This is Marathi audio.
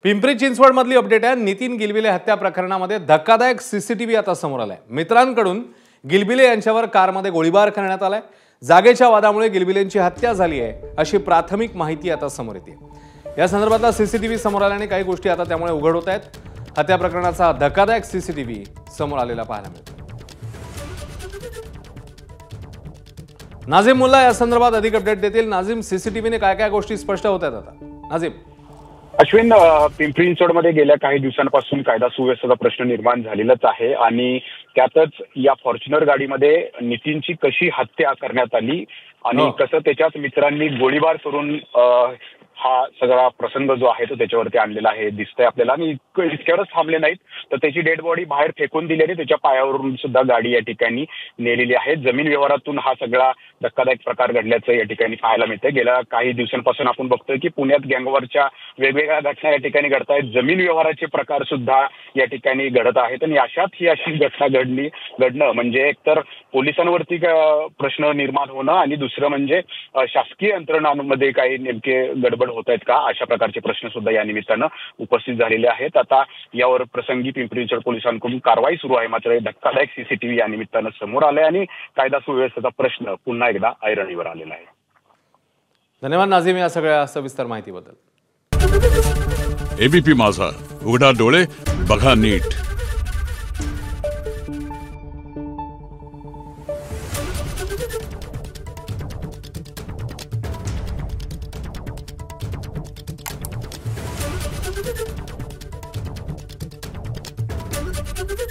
पिंपरी चिंचवड मधली अपडेट आहे। नितीन गिलबिले हत्या प्रकरणामध्ये धक्कादायक सीसीटीव्ही आता समोर आलाय। मित्रांकडून गिलबिले यांच्यावर कारमध्ये गोळीबार करण्यात आलाय। जागेच्या वादामुळे गिलबिलेंची हत्या झाली आहे अशी प्राथमिक माहिती आता समोर येते। या संदर्भातला सीसीटीव्ही समोर आल्याने काही गोष्टी आता त्यामुळे उघड होत आहेत। हत्या प्रकरणाचा धक्कादायक सीसीटीव्ही समोर आलेला पाहायला मिळतो। नाझीम मुल्ला या संदर्भात अधिक अपडेट देतील। नाझीम, सीसीटीव्हीने काय काय गोष्टी स्पष्ट होत आहेत आता? नाझीम। अश्विन, पिंपरी चिंचवडमध्ये गेल्या काही दिवसांपासून कायदा सुव्यवस्थेचा प्रश्न निर्माण झालेलाच आहे आणि त्यातच या फॉर्च्युनर गाडीमध्ये नितीनची कशी हत्या करण्यात आली आणि कसं त्याच्याच मित्रांनी गोळीबार करून हा सगळा प्रसंग जो आहे तो त्याच्यावरती आणलेला आहे दिसतंय आपल्याला। आणि इतक्यावरच थांबले नाहीत तर त्याची डेड बॉडी बाहेर फेकून दिली आणि त्याच्या पायावरून सुद्धा गाडी या ठिकाणी नेलेली आहे। जमीन व्यवहारातून हा सगळा धक्कादायक प्रकार घडल्याचं या ठिकाणी पाहायला मिळतंय। गेल्या काही दिवसांपासून आपण बघतोय की पुण्यात गँगवॉरच्या वेगवेगळ्या घटना या ठिकाणी घडत आहेत। जमीन व्यवहाराचे प्रकार सुद्धा या ठिकाणी घडत आहेत आणि अशात ही अशी घटना घडणं म्हणजे एकतर पोलिसांवरती प्रश्न निर्माण होणं आणि दुसरं म्हणजे शासकीय यंत्रणांमध्ये काही नेमके गडबड होत आहेत का, अशा प्रकारचे प्रश्न सुद्धा या निमित्तानं उपस्थित झालेले आहेत। आता यावर प्रसंगी पिंपरी चिंचवड पोलिसांकडून कारवाई सुरू आहे। मात्र धक्कादायक सीसीटीव्ही या निमित्तानं समोर आलाय आणि कायदा सुव्यवस्थेचा प्रश्न पुन्हा एकदा ऐरणीवर आलेला आहे। धन्यवाद नाझीम या सगळ्या सविस्तर माहितीबद्दल। एबीपी माझा, उघडा डोळे बघा नीट।